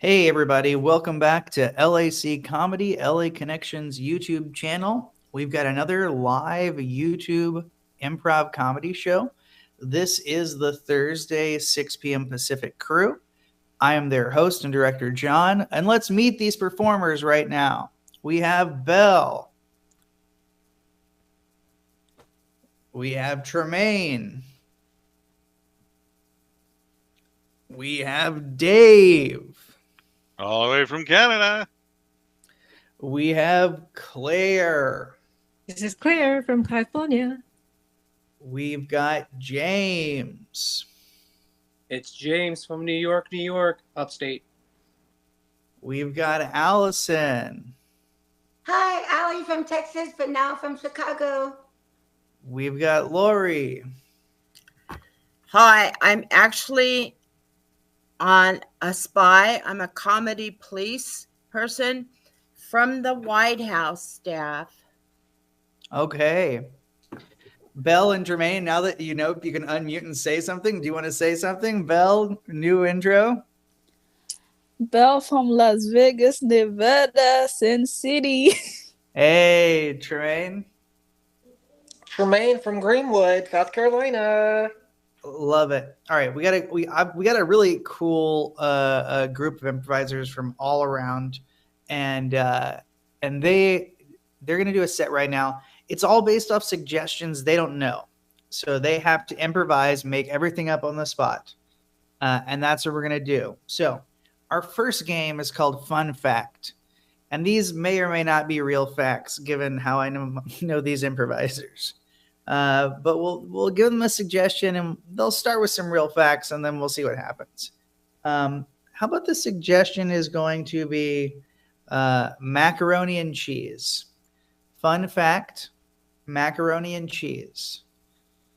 Hey, everybody. Welcome back to LAC Comedy, LA Connections YouTube channel. We've got another live YouTube improv comedy show. This is the Thursday, 6 p.m. Pacific crew. I am their host and director, John, and let's meet these performers right now. We have Belle. We have Tremaine. We have Dave. All the way from Canada. We have Claire. This is Claire from California. We've got James. It's James from New York, upstate. We've got Allison. Hi, Allie from Texas, but now from Chicago. We've got Lori. Hi, I'm actually on a spy. I'm a comedy police person from the White House staff. Okay. Belle and Jermaine, now that you know you can unmute and say something, do you want to say something? Belle, new intro. Belle from Las Vegas, Nevada, Sin City. Hey, Tremaine. Tremaine from Greenwood, South Carolina. Love it. All right, we got a really cool group of improvisers from all around, and they're gonna do a set right now. It's all based off suggestions they don't know, so they have to improvise, make everything up on the spot, and that's what we're gonna do. So our first game is called Fun Fact, and these may or may not be real facts given how I know these improvisers. But we'll give them a suggestion and they'll start with some real facts and then we'll see what happens. How about the suggestion is going to be macaroni and cheese. Fun fact, macaroni and cheese.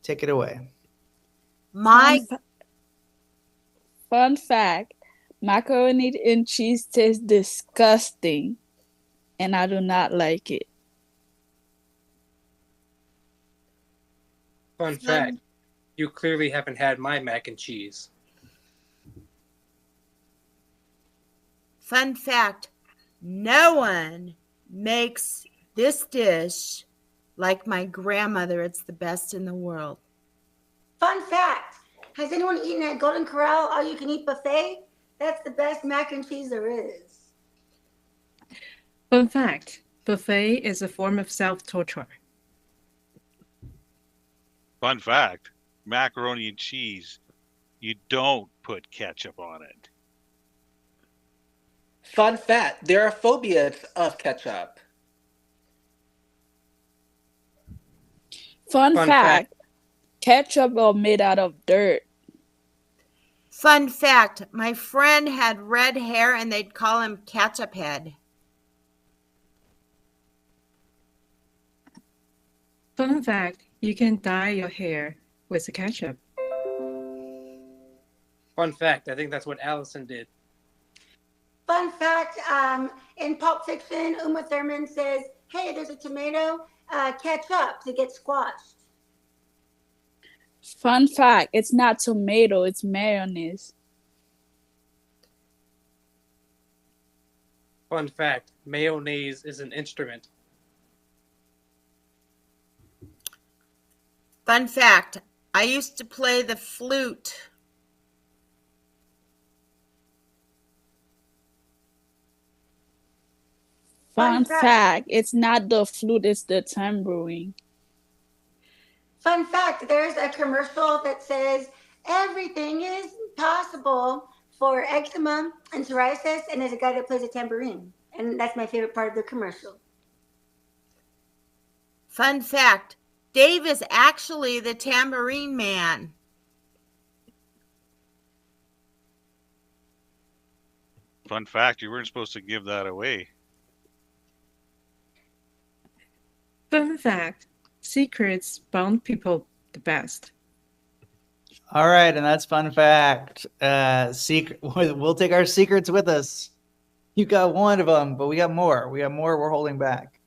Take it away. Fun fact, macaroni and cheese tastes disgusting and I do not like it. Fun fact, you clearly haven't had my mac and cheese. Fun fact, no one makes this dish like my grandmother. It's the best in the world. Fun fact, has anyone eaten at Golden Corral all-you-can-eat buffet? That's the best mac and cheese there is. Fun fact, buffet is a form of self-torture. Fun fact, macaroni and cheese, you don't put ketchup on it. Fun fact, there are phobias of ketchup. Fun fact, ketchup are made out of dirt. Fun fact, my friend had red hair and they'd call him Ketchup Head. Fun fact, you can dye your hair with the ketchup. Fun fact, I think that's what Allison did. Fun fact, in Pulp Fiction, Uma Thurman says, hey, there's a tomato, catch up to get squashed. Fun fact, it's not tomato, it's mayonnaise. Fun fact, mayonnaise is an instrument. Fun fact, I used to play the flute. Fun fact, it's not the flute, it's the tambourine. Fun fact, there's a commercial that says everything is possible for eczema and psoriasis, and there's a guy that plays a tambourine. And that's my favorite part of the commercial. Fun fact, Dave is actually the tambourine man. Fun fact, you weren't supposed to give that away. Fun fact, secrets bond people the best. All right, and that's fun fact. Secret. We'll take our secrets with us. You got one of them, but we got more. We got more. We're holding back.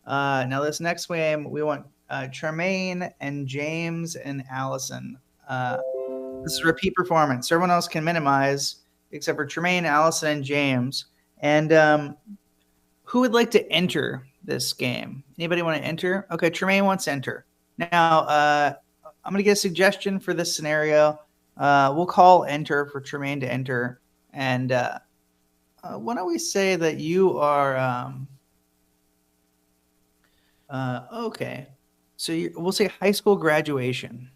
Now this next game, we want Tremaine and James and Allison. This is repeat performance. Everyone else can minimize. except for Tremaine, Allison, and James. And who would like to enter this game? Anybody want to enter? Okay, Tremaine wants to enter. Now, I'm going to get a suggestion for this scenario. We'll call enter for Tremaine to enter. And why don't we say that you are okay. So we'll say high school graduation.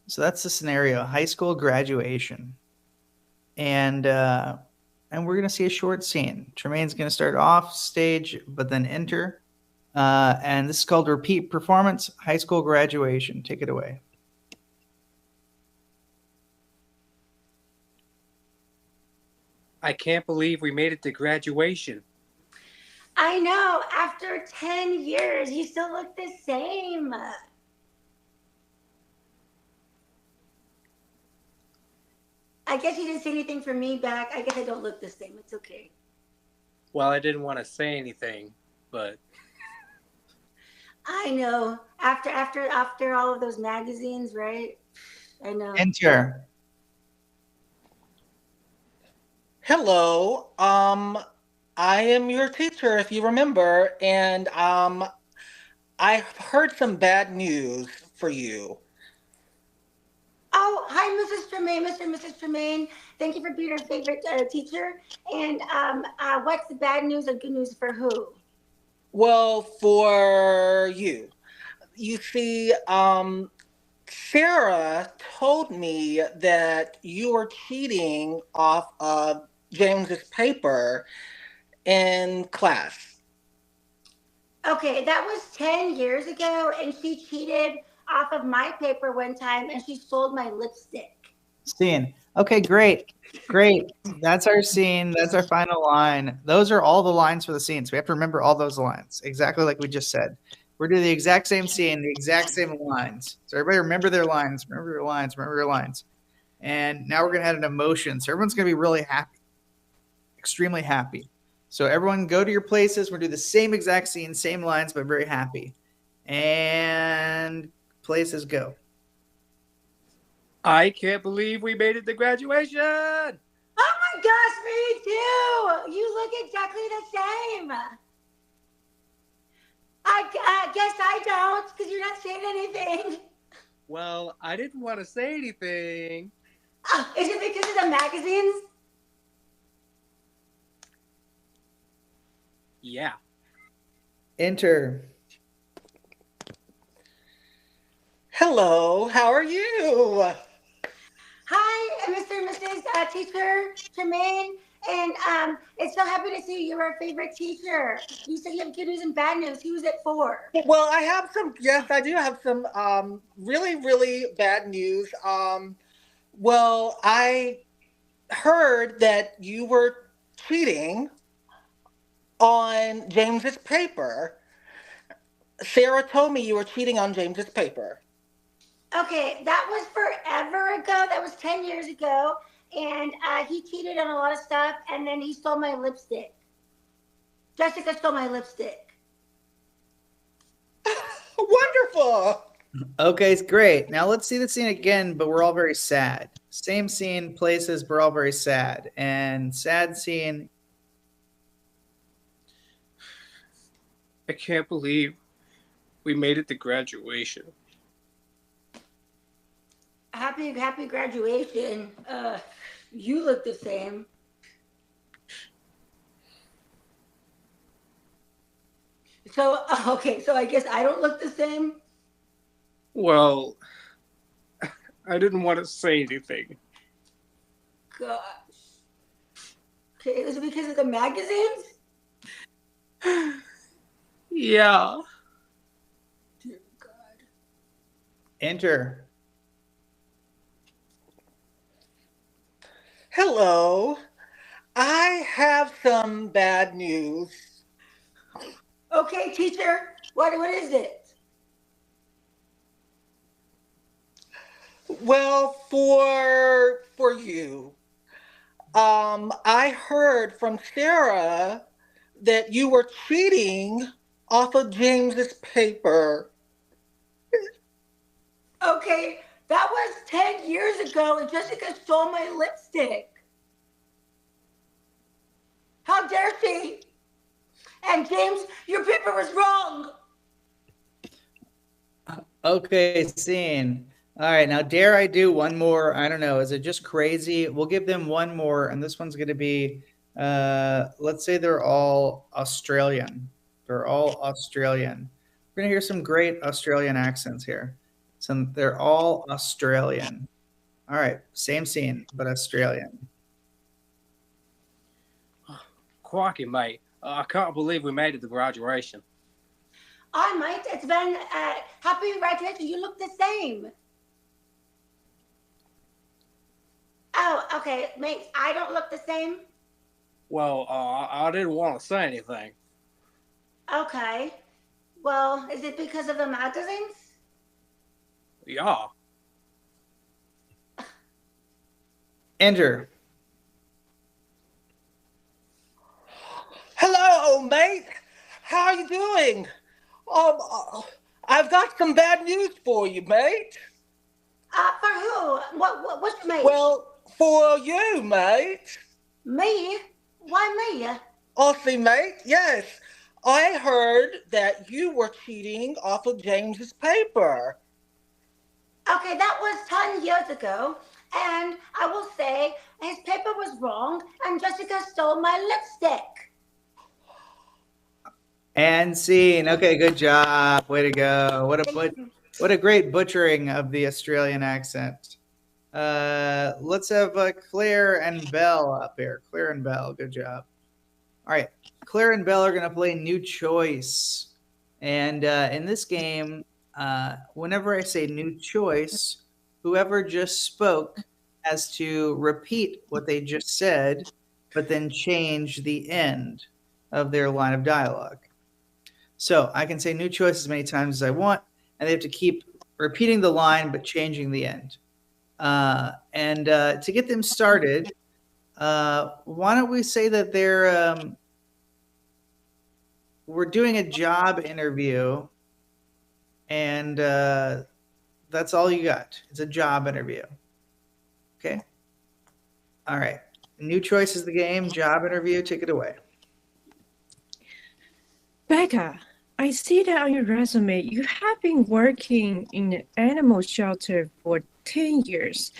So that's the scenario, high school graduation. And we're going to see a short scene. Tremaine's going to start off stage, but then enter. And this is called repeat performance, high school graduation. Take it away. I can't believe we made it to graduation. I know. After 10 years, you still look the same. I guess you didn't say anything for me back. I guess I don't look the same. It's okay. Well, I didn't want to say anything, but I know. After all of those magazines, right? I know. Enter. Hello. I am your teacher, if you remember, and I've heard some bad news for you. Oh, hi, Mrs. Tremaine, Mr. and Mrs. Tremaine. Thank you for being our favorite teacher. And what's the bad news or good news for who? Well, for you. You see, Sarah told me that you were cheating off of James's paper in class. Okay, that was 10 years ago, and she cheated off of my paper one time, and she stole my lipstick. Scene. Okay, great. That's our scene. That's our final line. Those are all the lines for the scene. So we have to remember all those lines, exactly like we just said. We're doing the exact same scene, the exact same lines. So everybody remember their lines, remember your lines, remember your lines. And now we're going to add an emotion. So everyone's going to be really happy, extremely happy. So everyone go to your places. We're going to do the same exact scene, same lines, but very happy. And places go. I can't believe we made it to graduation. Oh my gosh, me too. You look exactly the same. I guess I don't, because you're not saying anything. Well, I didn't want to say anything. Oh, is it because of the magazines? Yeah. Enter. Hello, how are you? Hi, Mr. and Mrs. Teacher Tremaine, and it's so happy to see you. You're our favorite teacher. You said you have good news and bad news. Who's it for? Well, I have some, yes, I do have some really, really bad news. Well, I heard that you were cheating on James's paper. Sarah told me you were cheating on James's paper. Okay, that was forever ago. That was 10 years ago. And he cheated on a lot of stuff, and then he stole my lipstick. Jessica stole my lipstick. Wonderful. Okay, it's great. Now let's see the scene again, but we're all very sad. Same scene, places, we're all very sad. And sad scene. I can't believe we made it to graduation. Happy graduation. You look the same. So, okay, so I guess I don't look the same? Well, I didn't want to say anything. Gosh. Okay, is it because of the magazines? Yeah. Dear God. Enter. Hello. I have some bad news. Okay, teacher, what is it? Well, for you, I heard from Sarah that you were cheating off of James's paper. Okay, that was 10 years ago, and Jessica stole my lipstick. How dare she? And James, your paper was wrong. Okay, scene. All right, now dare I do one more? I don't know. Is it just crazy? We'll give them one more, and this one's going to be, let's say they're all Australian. They're all Australian. We're going to hear some great Australian accents here. They're all Australian. All right, same scene, but Australian. Crikey, mate. I can't believe we made it to graduation. I might. It's been happy graduation. You look the same. Oh, okay, mate. I don't look the same. Well, I didn't want to say anything. Okay. Well, is it because of the magazines? Yeah. Andrew. Hello, mate. How are you doing? I've got some bad news for you, mate. For who? What's mate? Well, for you, mate. Me? Why me? Aussie, mate, yes. I heard that you were cheating off of James's paper. Okay, that was 10 years ago. And I will say his paper was wrong and Jessica stole my lipstick. And scene. Okay, good job. Way to go. What a great butchering of the Australian accent. Let's have Claire and Belle up here. Claire and Belle, good job. All right, Claire and Belle are going to play New Choice. And in this game, whenever I say new choice, whoever just spoke has to repeat what they just said, but then change the end of their line of dialogue. So I can say new choice as many times as I want, and they have to keep repeating the line but changing the end. And to get them started, why don't we say that we're doing a job interview, and that's all you got. It's a job interview. Okay? All right. New choice is the game. Job interview. Take it away. Becca, I see that on your resume you have been working in an animal shelter for 10 years,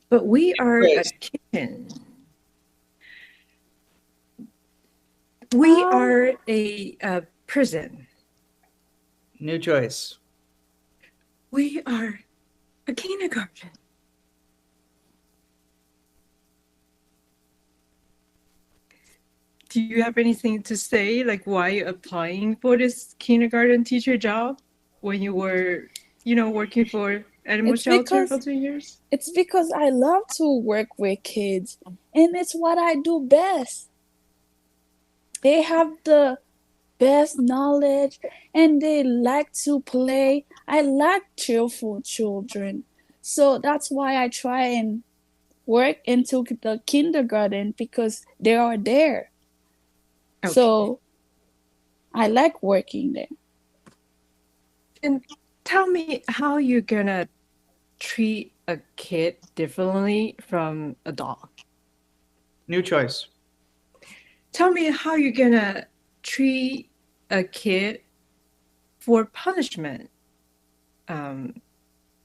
but we are a kitchen. We are a prison. New choice. We are a kindergarten. Do you have anything to say, like why you're applying for this kindergarten teacher job when you were, working for animal shelter for 2 years? It's because I love to work with kids, and it's what I do best. They have the best knowledge, and they like to play. I like cheerful children. So that's why I try and work into the kindergarten, because they are there. Okay. So I like working there. And tell me how you're gonna treat a kid differently from a dog. New choice. Tell me how you're gonna treat a kid for punishment,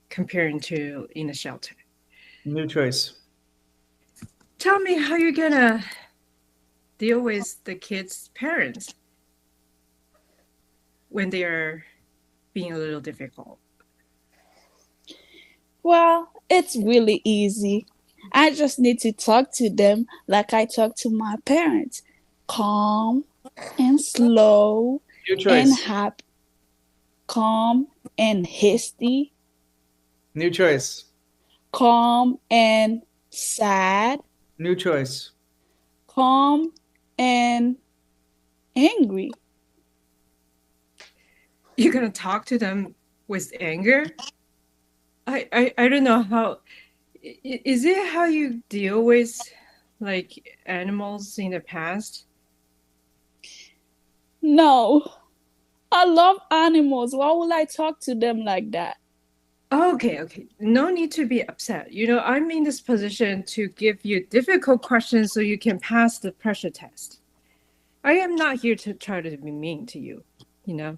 comparing to in a shelter. New choice. Tell me how you're gonna deal with the kids' parents when they are being a little difficult. Well, it's really easy. I just need to talk to them like I talk to my parents. Calm and slow and happy. Calm and hasty. New choice. Calm and sad. New choice. Calm and angry. You're gonna talk to them with anger? I don't know how. Is it how you deal with like animals in the past? No, I love animals. Why would I talk to them like that? Okay. No need to be upset. I'm in this position to give you difficult questions so you can pass the pressure test. I am not here to try to be mean to you, you know?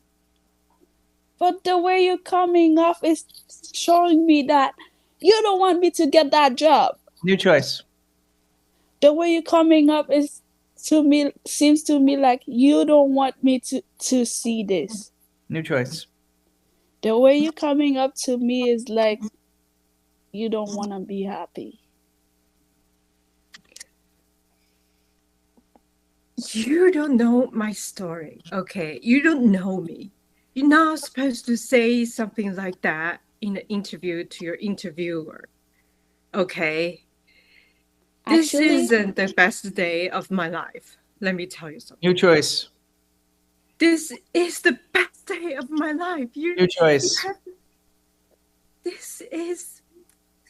But the way you're coming off is showing me that you don't want me to get that job. New choice. The way you're coming up is to me seems to me like you don't want me to see this. New choice. The way you're coming up to me is like you don't want to be happy. You don't know my story, okay? You don't know me. You're not supposed to say something like that in an interview to your interviewer, okay? This Actually, isn't the best day of my life. Let me tell you something. New choice. This is the best day of my life. New choice. This is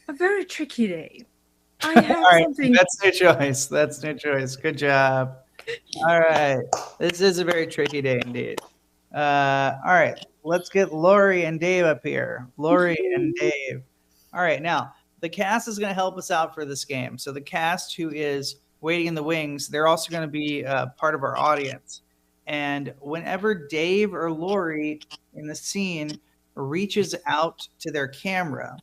a very tricky day. I have All right, something. that's new choice. That's new choice. Good job. All right, this is a very tricky day indeed. All right, let's get Lori and Dave up here. Lori and Dave. All right, now the cast is going to help us out for this game. So the cast who is waiting in the wings, they're also going to be part of our audience. And whenever Dave or Lori in the scene reaches out to their camera,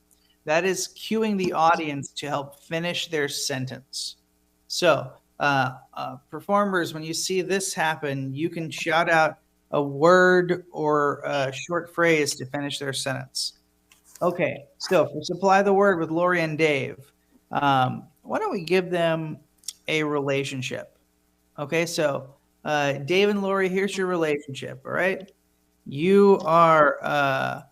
that is cueing the audience to help finish their sentence. So, performers, when you see this happen, you can shout out a word or a short phrase to finish their sentence. Okay, so for Supply the Word with Lori and Dave, why don't we give them a relationship? Okay, so Dave and Lori, here's your relationship, all right? You are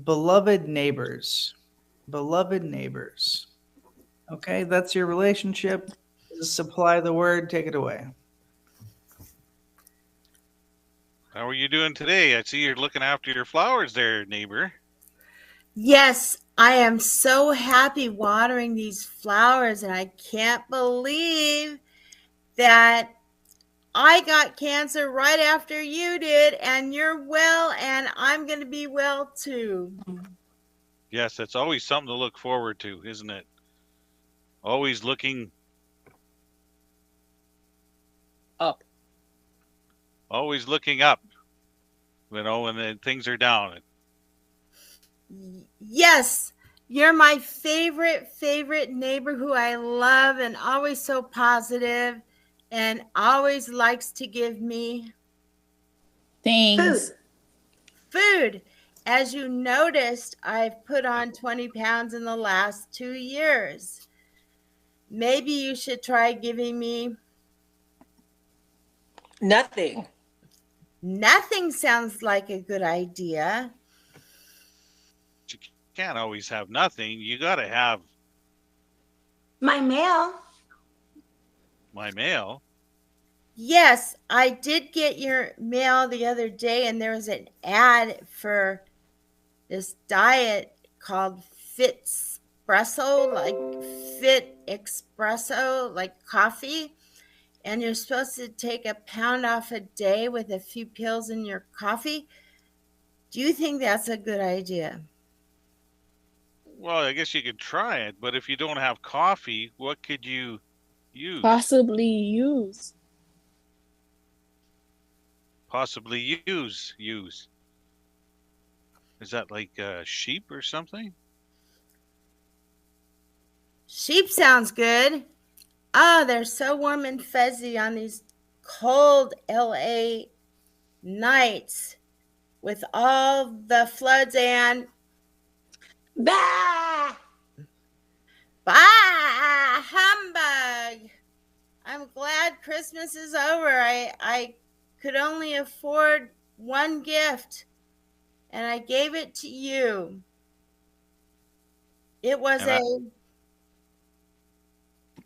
beloved neighbors. Beloved neighbors. Okay, that's your relationship. Supply the word. Take it away. How are you doing today? I see you're looking after your flowers there, neighbor. Yes, I am so happy watering these flowers, and I can't believe that I got cancer right after you did, and you're well, and I'm going to be well too. Yes, that's always something to look forward to, isn't it? Always looking Up. Always looking up, when then things are down. Yes, you're my favorite neighbor who I love and always so positive and always likes to give me things. Food. As you noticed, I've put on 20 pounds in the last 2 years. Maybe you should try giving me Nothing. Nothing sounds like a good idea. You can't always have nothing. You got to have My mail. my mail. Yes, I did get your mail the other day, and there was an ad for this diet called Fit Espresso, like coffee. And you're supposed to take a pound off a day with a few pills in your coffee. Do you think that's a good idea? Well, I guess you could try it, but if you don't have coffee, what could you use? Possibly use. Possibly use. Is that like sheep or something? Sheep sounds good. Oh, they're so warm and fuzzy on these cold LA nights with all the floods and Bah! humbug. I'm glad Christmas is over. I could only afford one gift, and I gave it to you. It was And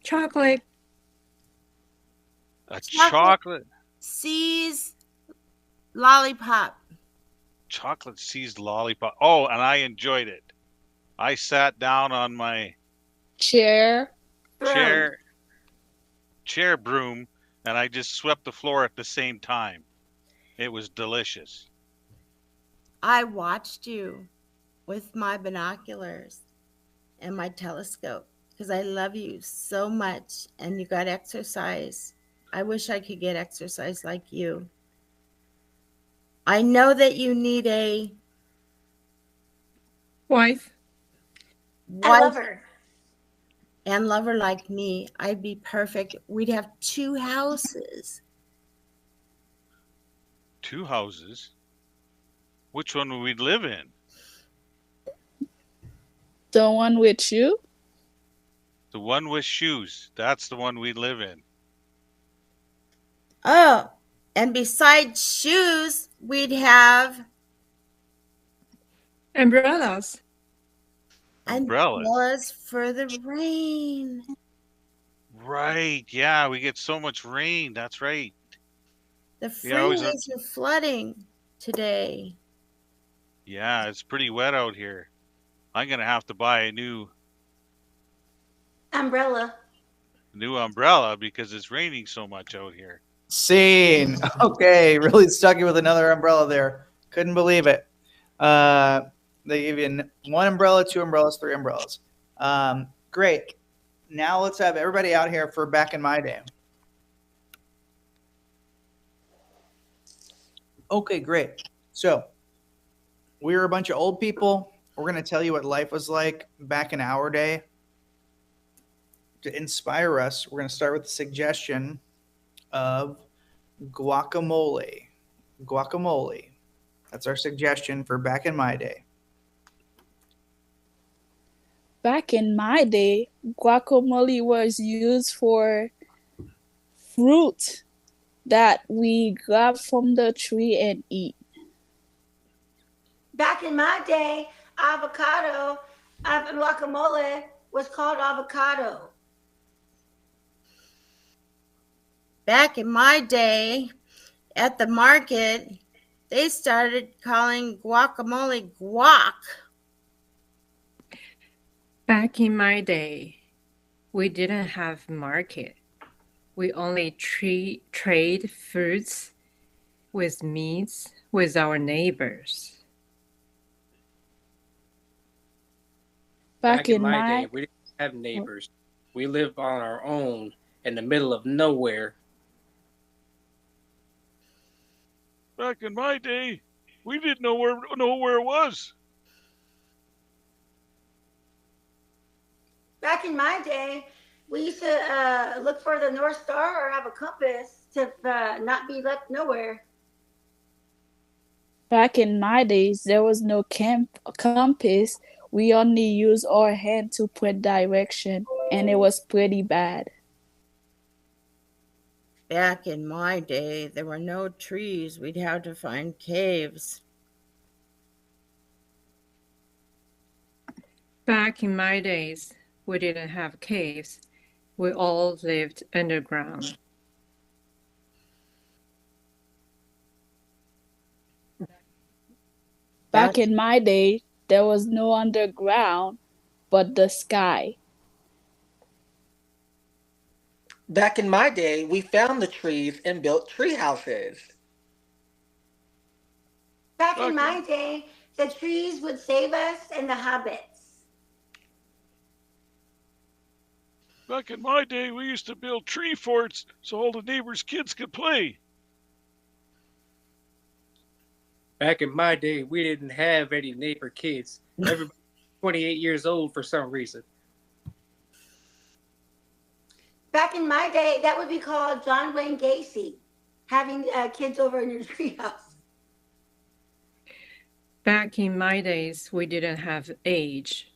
Chocolate. a chocolate Seas lollipop. chocolate seized lollipop. Oh, and I enjoyed it. I sat down on my Chair. chair broom, and I just swept the floor at the same time. It was delicious. I watched you with my binoculars and my telescope because I love you so much, and you got exercise. I wish I could get exercise like you. I know that you need a Wife. I love wife her. and lover like me. I'd be perfect. We'd have 2 houses. 2 houses? Which one would we live in? The one with you? The one with shoes. That's the one we live in. Oh, and besides shoes, we'd have Umbrellas. umbrellas for the rain. Right. Yeah, we get so much rain. That's right. The We always are. freeways are flooding today. Yeah, it's pretty wet out here. I'm gonna have to buy a new Umbrella. umbrella because it's raining so much out here. Scene. Okay, really stuck you with another umbrella there. Couldn't believe it. They give you 1 umbrella, 2 umbrellas, 3 umbrellas. Great. Now let's have everybody out here for back in my day. Okay, great. So we're a bunch of old people. We're going to tell you what life was like back in our day. To inspire us, we're going to start with the suggestion of guacamole. Guacamole. That's our suggestion for back in my day. Back in my day, guacamole was used for fruit that we grab from the tree and eat. Back in my day, avocado, guacamole was called avocado. Back in my day, at the market, they started calling guacamole guac. Back in my day, we didn't have market. We only trade fruits with meats with our neighbors. Back in my day, we didn't have neighbors. We lived on our own in the middle of nowhere. Back in my day, we didn't know where it was. Back in my day, we used to look for the North Star or have a compass to not be left nowhere. Back in my days, there was no compass. We only used our hand to point direction, and it was pretty bad. Back in my day, there were no trees. We'd have to find caves. Back in my days, we didn't have caves. We all lived underground. Back in my day, there was no underground, but the sky. Back in my day, we found the trees and built tree houses. Back in my day, the trees would save us and the hobbits. Back in my day, we used to build tree forts so all the neighbors' kids could play. Back in my day, we didn't have any neighbor kids. Everybody 28 years old for some reason. Back in my day, that would be called John Wayne Gacy, having kids over in your treehouse. Back in my days, we didn't have age.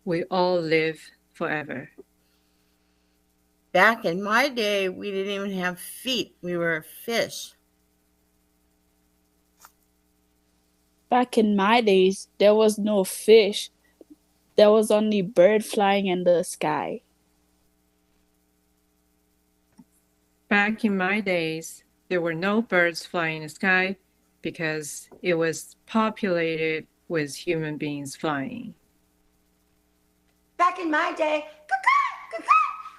We all live forever. Back in my day, we didn't even have feet. We were a fish. Back in my days, there was no fish. There was only bird flying in the sky. Back in my days, there were no birds flying in the sky because it was populated with human beings flying. Back in my day,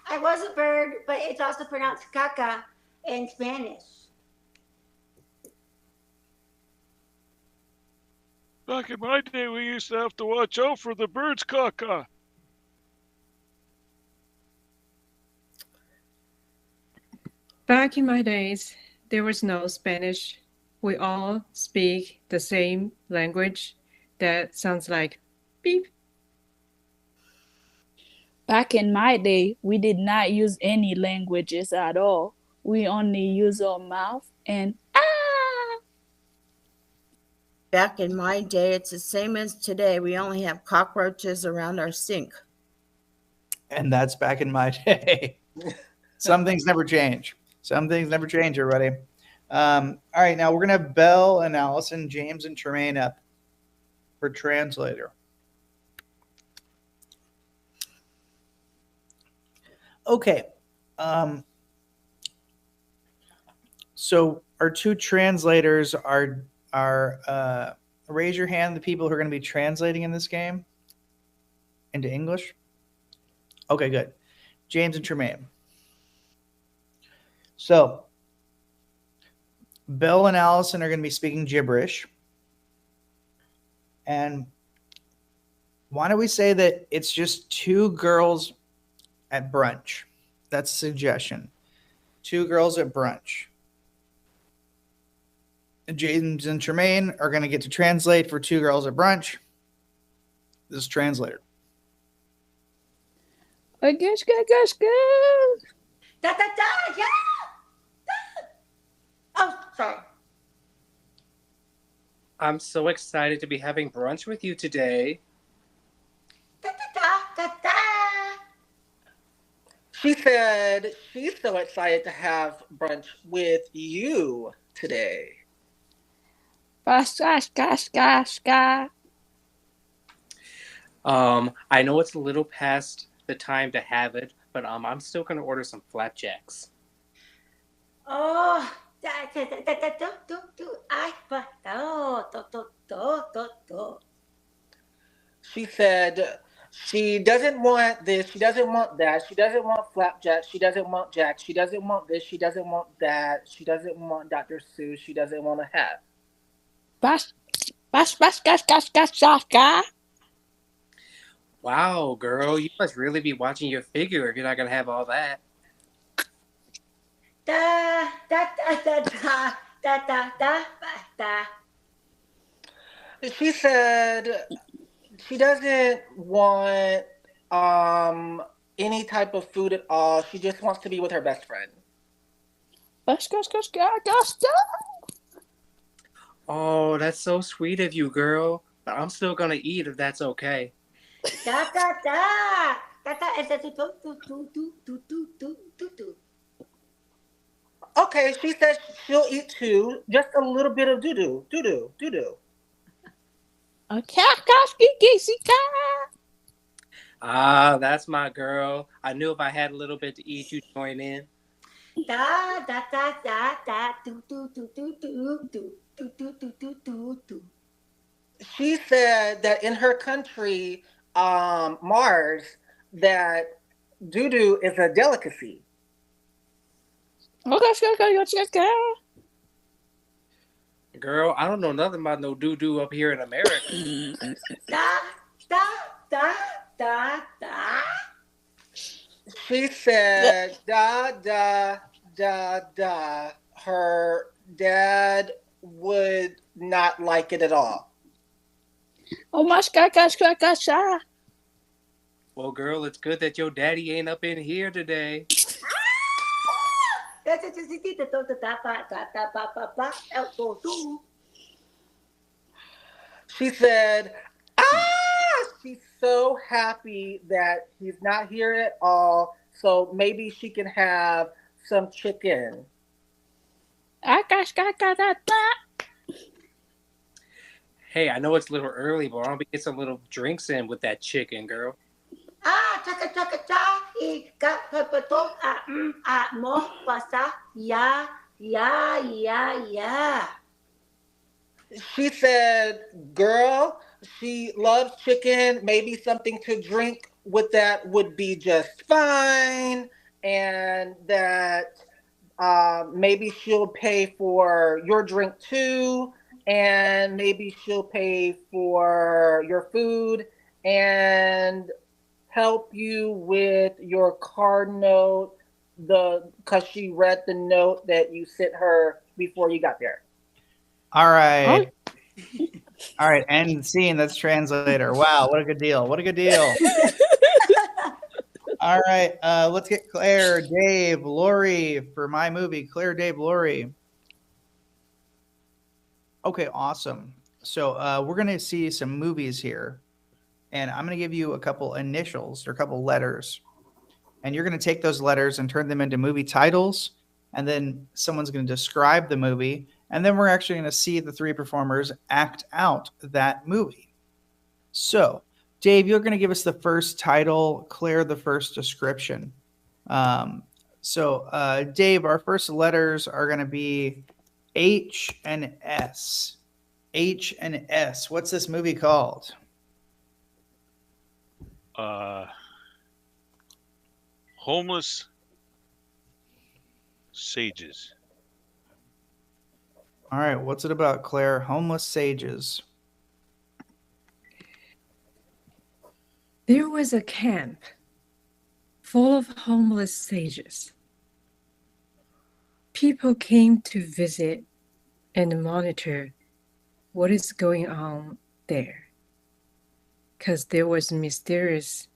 I was a bird, but it's also pronounced caca in Spanish. Back in my day, we used to have to watch out for the birds' caca. Back in my days, there was no Spanish. We all speak the same language that sounds like beep. Back in my day, we did not use any languages at all. We only use our mouth and ah. Back in my day, it's the same as today. We only have cockroaches around our sink. And that's back in my day. Some things never change. Some things never change, everybody. All right, now we're going to have Belle and Allison, James, and Tremaine up for Translator. Okay. So our two translators are raise your hand, the people who are going to be translating in this game into English. Okay, good. James and Tremaine. So Bill and Allison are going to be speaking gibberish. And why don't we say that it's just two girls at brunch? That's a suggestion. Two girls at brunch. James and Tremaine are going to get to translate for two girls at brunch. This is Translator. Gosh. Da da da, yeah. Oh, sorry. I'm so excited to be having brunch with you today. Da da da da da. She said she's so excited to have brunch with you today. Gosh. I know it's a little past the time to have it, but I'm still gonna order some flapjacks. Oh, da da da da da do. I but do. She said she doesn't want this, she doesn't want that, she doesn't want flapjack, she doesn't want jack, she doesn't want this, she doesn't want that, she doesn't want Dr. Seuss, she doesn't want a hat. Gosh. Wow, girl, you must really be watching your figure if you're not gonna have all that. Da da da da da da da da da. She said she doesn't want any type of food at all. She just wants to be with her best friend. Gosh. Oh, that's so sweet of you, girl. But I'm still gonna eat if that's okay. Da da da. Da da and do. Okay, she says she'll eat too. Just a little bit of doo-doo. Ah, that's my girl. I knew if I had a little bit to eat, you'd join in. Da da da da da do. She said that in her country, Mars, that doo-doo is a delicacy. Gosh. Girl, I don't know nothing about no doo-doo up here in America. Da da da da da. She said da da da da. Her dad would not like it at all. Oh my gosh. Well, girl, it's good that your daddy ain't up in here today. She said, she's so happy that he's not here at all. So maybe she can have some chicken. Gosh. Hey, I know it's a little early, but I'll get some little drinks in with that chicken, girl. Mo pasa ya. She said, girl, she loves chicken. Maybe something to drink with that would be just fine. And that maybe she'll pay for your drink too. And maybe she'll pay for your food and help you with your car note because she read the note that you sent her before you got there. All right. Oh. All right. End scene. That's Translator. Wow. What a good deal. What a good deal. All right. Let's get Claire, Dave, Lori for my movie. Claire, Dave, Lori. Okay. Awesome. So we're going to see some movies here. And I'm going to give you a couple initials or a couple letters. And you're going to take those letters and turn them into movie titles. And then someone's going to describe the movie. And then we're actually going to see the three performers act out that movie. So, Dave, you're going to give us the first title, Claire, the first description. Dave, our first letters are going to be H and S. H and S. What's this movie called? Homeless sages. All right, what's it about, Claire? Homeless sages. There was a camp full of homeless sages. People came to visit and monitor what is going on there, because there was mysterious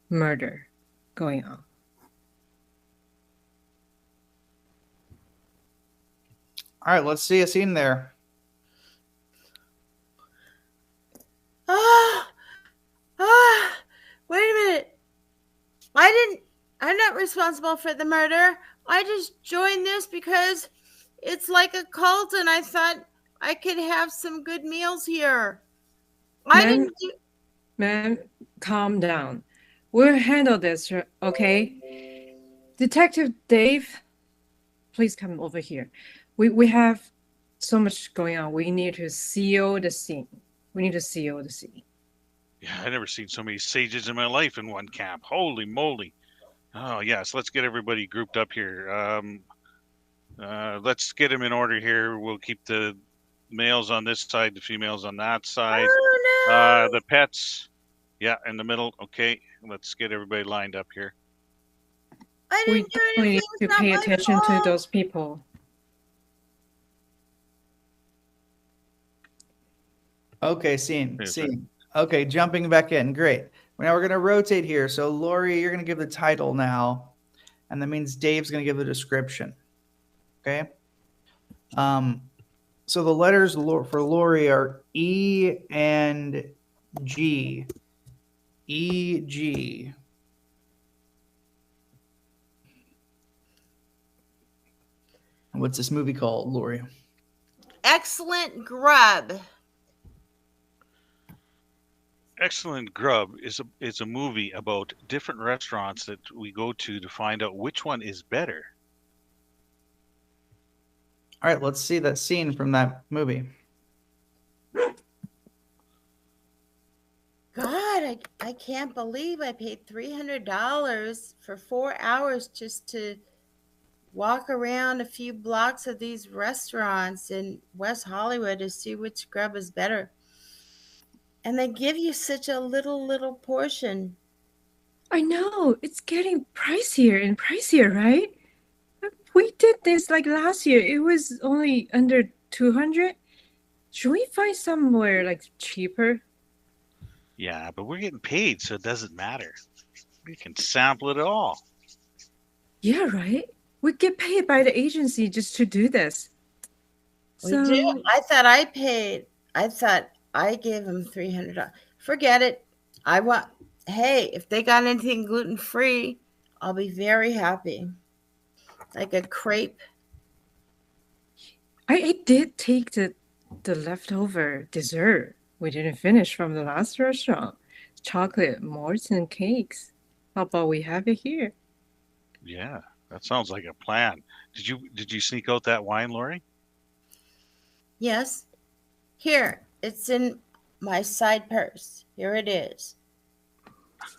murder going on. All right, let's see a scene there. Wait a minute. I'm not responsible for the murder. I just joined this because it's like a cult and I thought I could have some good meals here. Ma'am, calm down. We'll handle this, okay? Detective Dave, please come over here. We have so much going on. We need to seal the scene. Yeah, I've never seen so many sages in my life in one camp. Holy moly. Oh, yes, let's get everybody grouped up here. Let's get them in order here. We'll keep the males on this side, the females on that side. Oh, no. The pets, yeah, in the middle. Okay, let's get everybody lined up here. I We didn't do anything. need to pay attention to those people. Okay, scene. Okay, jumping back in. Great. Now we're going to rotate here. So, Lori, you're going to give the title now. And that means Dave's going to give the description. Okay? So the letters for Lori are E and G. E, G. What's this movie called, Lori? Excellent Grub. Excellent Grub is a movie about different restaurants that we go to find out which one is better. All right, let's see that scene from that movie. God, I can't believe I paid $300 for 4 hours just to walk around a few blocks of these restaurants in West Hollywood to see which grub is better. And they give you such a little portion. I know, it's getting pricier and pricier, right? We did this like last year. It was only under 200. Should we find somewhere like cheaper? Yeah, but we're getting paid, so it doesn't matter. We can sample it all. Yeah, right? We get paid by the agency just to do this. We do. I thought I gave them $300. Forget it. Hey, if they got anything gluten-free, I'll be very happy. Like a crepe. I did take the leftover dessert we didn't finish from the last restaurant. Chocolate malts and cakes. How about we have it here? Yeah, that sounds like a plan. Did you sneak out that wine, Lori? Yes. Here, it's in my side purse. Here it is.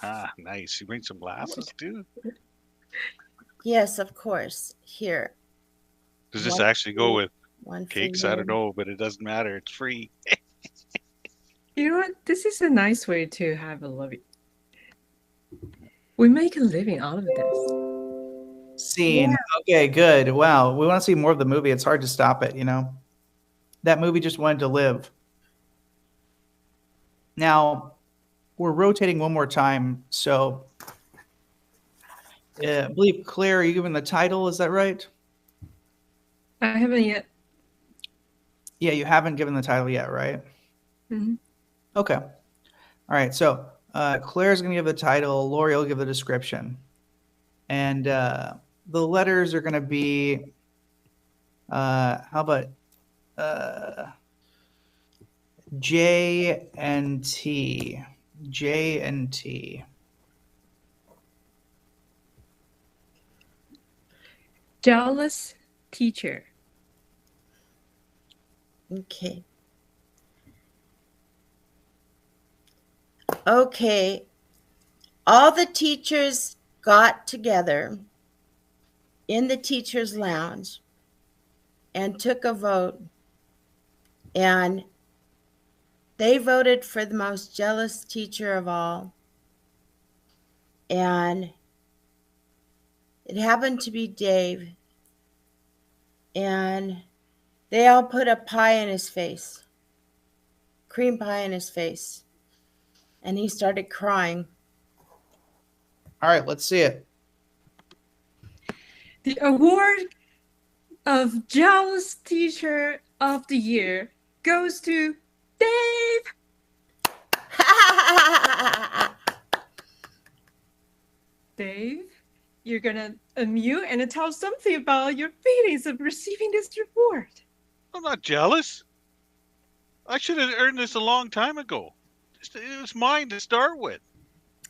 Ah, nice. You bring some glasses too? Yes, of course. Here. Does this actually go with cakes? figure. I don't know, but it doesn't matter. It's free. You know what? This is a nice way to have a living. We make a living out of this. Scene. Okay, good. Wow. We want to see more of the movie. It's hard to stop it, you know? That movie just wanted to live. Now, we're rotating one more time. So, I believe, Claire, are you given the title? Is that right? I haven't yet. Yeah, you haven't given the title yet, right? Mm-hmm. Okay. All right. So, Claire's going to give the title. Lori will give the description. And the letters are going to be, how about J and T. J and T. Jealous teacher. Okay. Okay. All the teachers got together in the teacher's lounge and took a vote. And they voted for the most jealous teacher of all. And it happened to be Dave. And they all put a pie in his face, cream pie in his face. And he started crying. All right, let's see it. The award of Jealous Teacher of the Year goes to Dave. Dave, you're gonna unmute and tell something about your feelings of receiving this reward. I'm not jealous. I should have earned this a long time ago. It was mine to start with.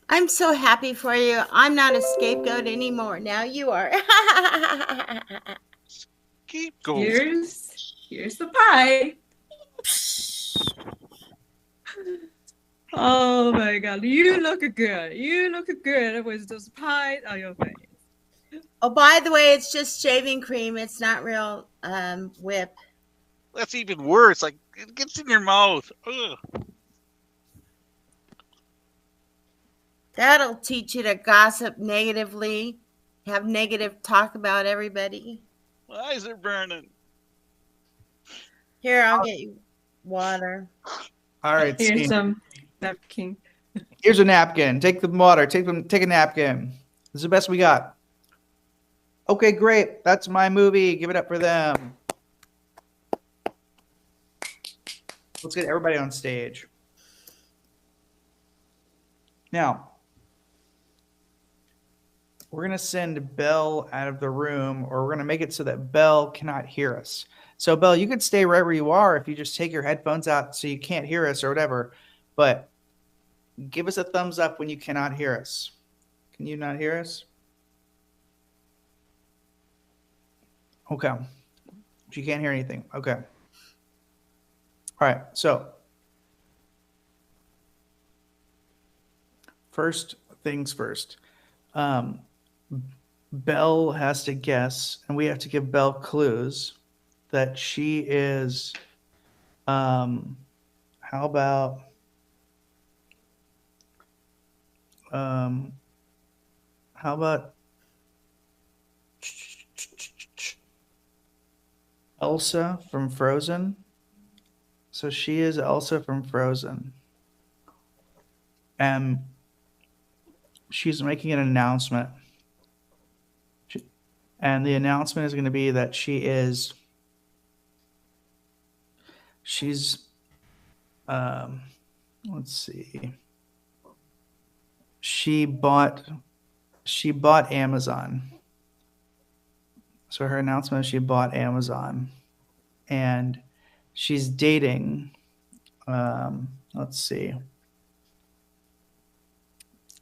I'm so happy for you. I'm not a scapegoat anymore. Now you are. Scapegoat. Here's the pie. Oh my God, you look good. You look good with those pies on your face. Oh, by the way, it's just shaving cream. It's not real whip. That's even worse. Like, it gets in your mouth. Ugh. That'll teach you to gossip negatively, have negative talk about everybody. My eyes are burning. Here, I'll get you water. All right, Here's scene. some napkin. Here's a napkin. Take the water. Take a napkin. This is the best we got. Okay, great. That's my movie. Give it up for them. Let's get everybody on stage. Now, we're going to send Belle out of the room, or we're going to make it so that Belle cannot hear us. So, Belle, you could stay right where you are if you just take your headphones out so you can't hear us or whatever. But give us a thumbs up when you cannot hear us. Can you not hear us? Okay. You can't hear anything. Okay. All right. So, first things first. Belle has to guess, and we have to give Belle clues that she is. How about? How about Elsa from Frozen? So she is Elsa from Frozen. And she's making an announcement. And the announcement is going to be that she's let's see. She bought Amazon. So her announcement is she bought Amazon. And she's dating, let's see.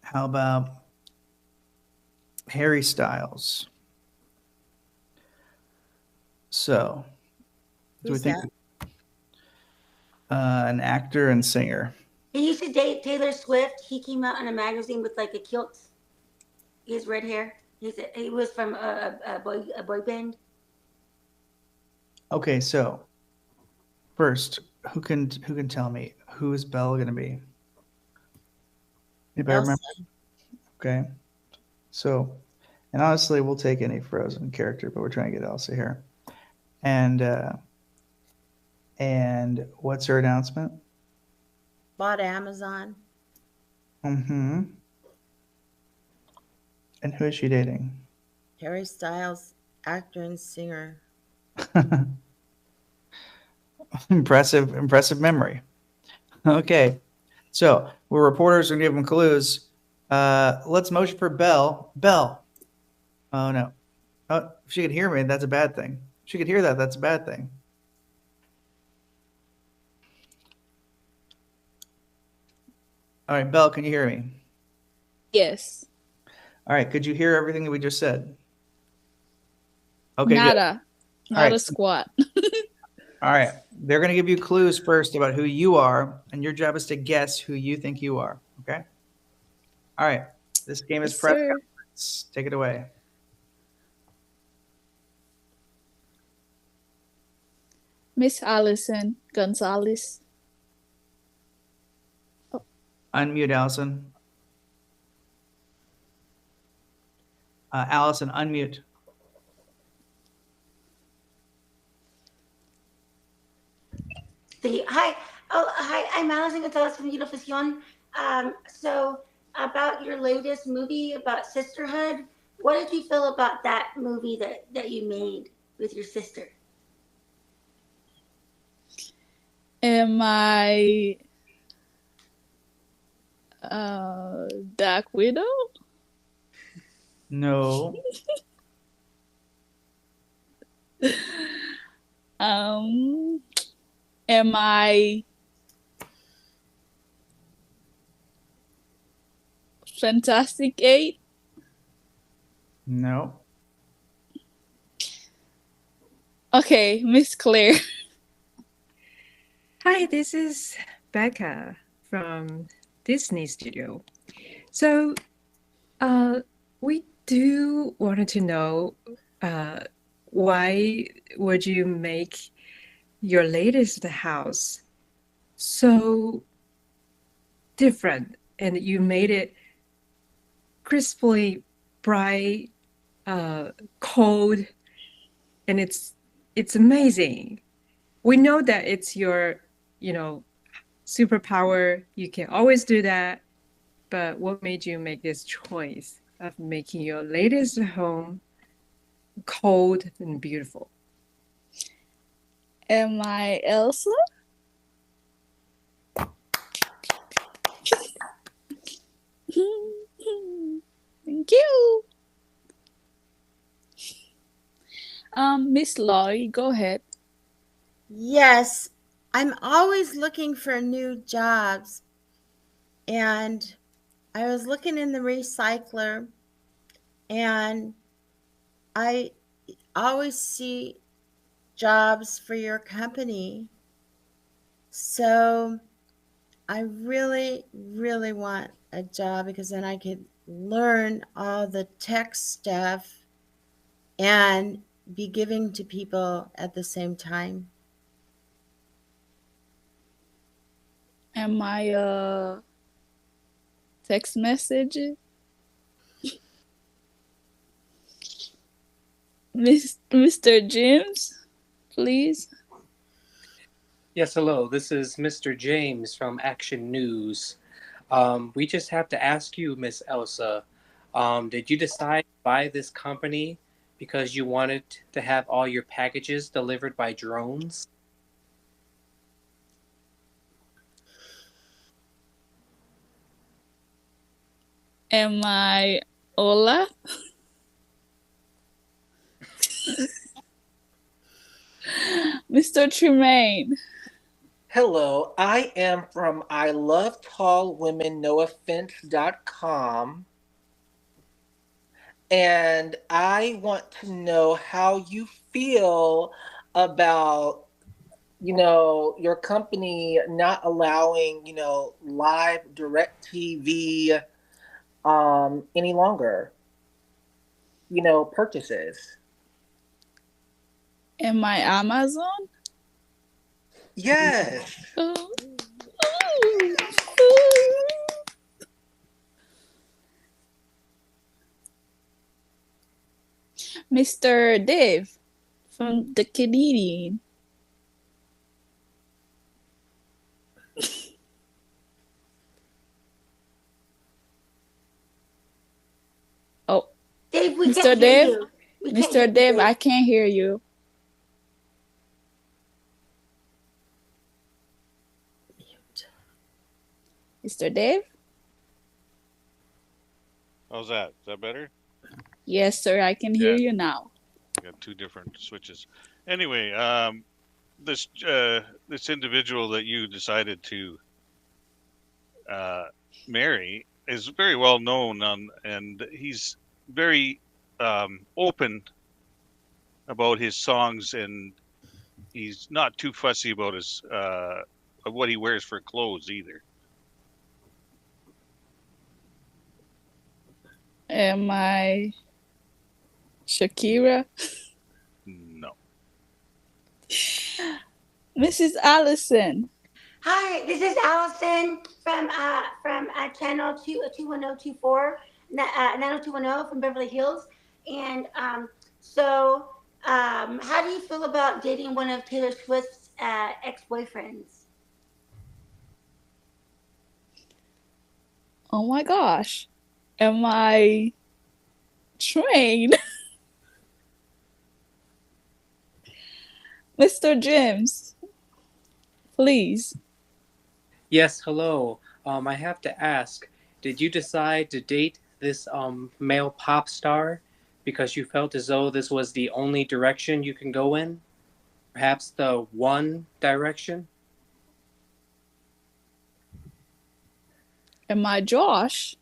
How about Harry Styles? So, do we think an actor and singer? He used to date Taylor Swift. He came out in a magazine with like a kilt. He has red hair. He was from a boy band. Okay, so first, who can tell me who is Belle going to be? Anybody remember? Okay, so And honestly, we'll take any Frozen character, but we're trying to get Elsa here. And what's her announcement? Bought Amazon. Mm-hmm. And who is she dating? Harry Styles, actor and singer. Impressive memory. Okay. So we're reporters. We're going to give them clues. Let's motion for Belle. Belle. Oh, no. Oh, if she could hear me, that's a bad thing. If she could hear that, that's a bad thing. All right, Belle, can you hear me? Yes. All right. Could you hear everything that we just said? Okay, Nada. Good. Not a squat. All right. They're going to give you clues first about who you are, and your job is to guess who you think you are. Okay? All right. This game is Yes, press sir. conference. Take it away. Miss Allison Gonzalez. Unmute, Allison. Allison, unmute. Hi. Oh, hi. I'm Allison Gonzalez from Unificación. So about your latest movie about sisterhood, what did you feel about that movie that you made with your sister? Am I Dark Widow? No. Am I Fantastic Eight? No. Okay, Miss Claire. Hi, this is Becca from Disney Studio. So, we do wanted to know why would you make your latest house so different, and you made it crisply bright, cold, and it's amazing. We know that it's your, superpower. You can always do that. But what made you make this choice of making your latest home cold and beautiful? Am I Elsa? Thank you. Miss Laurie, go ahead. Yes, I'm always looking for new jobs. And I was looking in the recycler, and I always see jobs for your company. So I really, really want a job because then I could learn all the tech stuff and be giving to people at the same time. Am I text message? Mr. James, please. Yes, hello. This is Mr. James from Action News. We just have to ask you, Miss Elsa, did you decide to buy this company because you wanted to have all your packages delivered by drones? Am I Ola? Mr. Tremaine. Hello, I am from ilovetallwomennoffense.com, and I want to know how you feel about, your company not allowing, live direct TV any longer, purchases. Am I Amazon? Yes. Oh. Mr. Dave from the Canadian. Oh, Dave, we Mr. can't hear Dave? you. We can't hear Mr. you, Dave, I can't hear you. Mr. Dave? How's that? Is that better? Yes, sir, I can hear you now. I got two different switches. Anyway, this individual that you decided to marry is very well known and he's very open about his songs, and he's not too fussy about his what he wears for clothes either. Am I Shakira? No. Mrs. Allison. Hi, this is Allison from channel 21024, 90210 from Beverly Hills. And how do you feel about dating one of Taylor Swift's ex-boyfriends? Oh my gosh. Am I trained? Mr. James, please. Yes, hello. I have to ask, did you decide to date this male pop star because you felt as though this was the only direction you can go in? Perhaps the one direction? Am I Josh?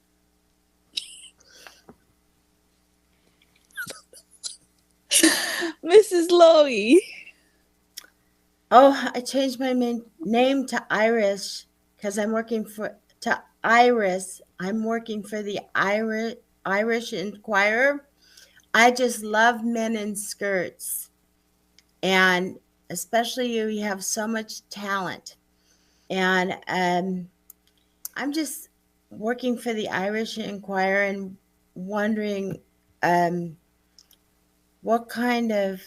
Mrs. Lowy. Oh, I changed my name to Iris because I'm working for Iris. I'm working for the Irish Inquirer. I just love men in skirts, and especially you. You have so much talent, and I'm just working for the Irish Inquirer and wondering what kind of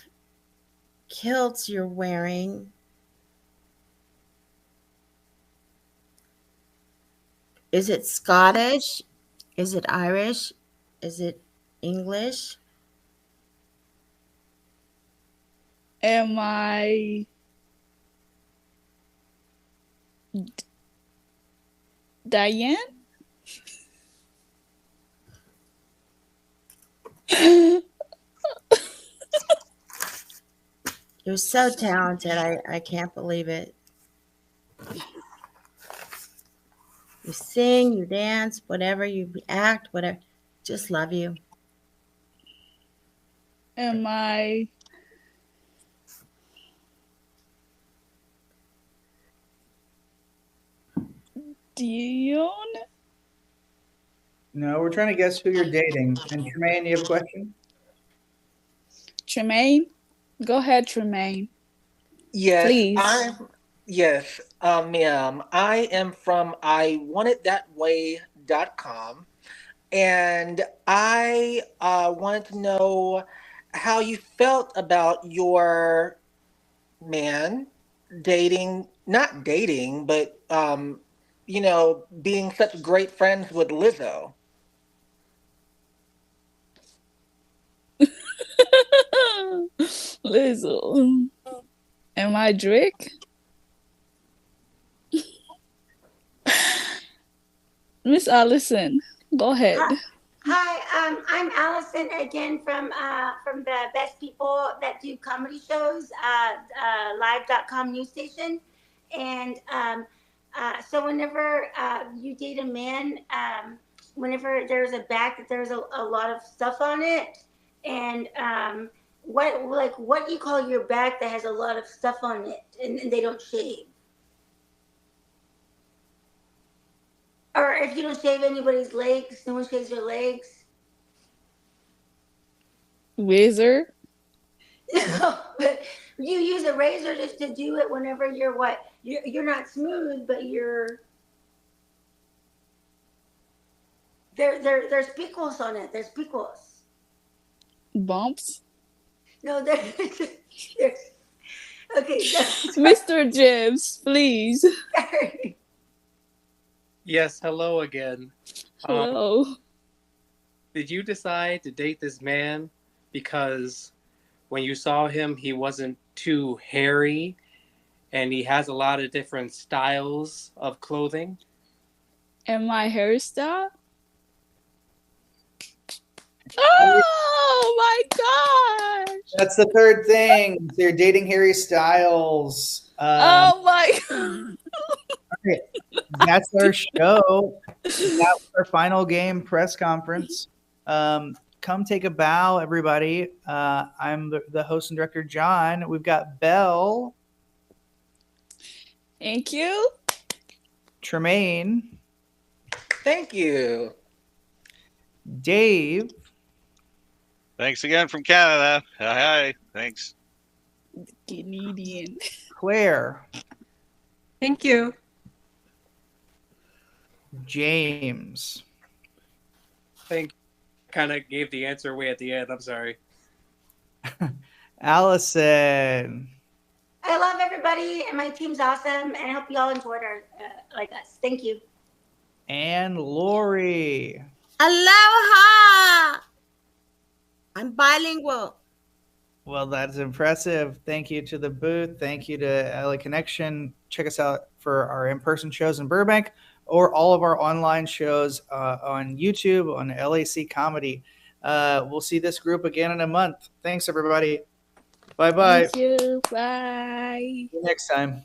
kilts you're wearing. Is it Scottish? Is it Irish? Is it English? Am I Diane? You're so talented. I can't believe it. You sing, you dance, whatever, you act, whatever. Just love you. Am I Dion? No, we're trying to guess who you're dating. And Tremaine, you have a question? Tremaine? Go ahead, Tremaine. Yes, Please. ma'am. I am from iwantithatway.com, and I wanted to know how you felt about your man not dating, but being such great friends with Lizzo. Lizzo. Am I Drake? Miss Allison, go ahead. Hi, I'm Allison again from the Best People That Do Comedy Shows, live.com news station. And so whenever you date a man, whenever there's a back that there's a lot of stuff on it, and what do you call your back that has a lot of stuff on it and they don't shave? Or if you don't shave anybody's legs, no one shaves your legs. Razor? No, but you use a razor just to do it whenever you're not smooth, but there's pickles on it. There's pickles. Bumps? No, there's okay. Mr. James, please. Sorry. Yes, hello again. Hello. Did you decide to date this man because when you saw him, he wasn't too hairy and he has a lot of different styles of clothing? And my hairstyle? Oh my gosh! That's the third thing. They're dating Harry Styles. Oh my god! Okay, that's our show. That was our final game press conference. Come take a bow, everybody. I'm the host and director, John. We've got Belle, Thank you. Tremaine, Thank you. Dave, Thanks again from Canada. Hi. Thanks. Canadian. Claire, Thank you. James. Think kind of gave the answer away at the end. I'm sorry. Allison. I love everybody, and my team's awesome, and I hope you all enjoyed our like us. Thank you. And Lori. Aloha! I'm bilingual. Well, that's impressive. Thank you to the booth. Thank you to LA Connection. Check us out for our in-person shows in Burbank or all of our online shows on YouTube on LAC Comedy. We'll see this group again in a month. Thanks, everybody. Bye-bye. Thank you. Bye. See you next time.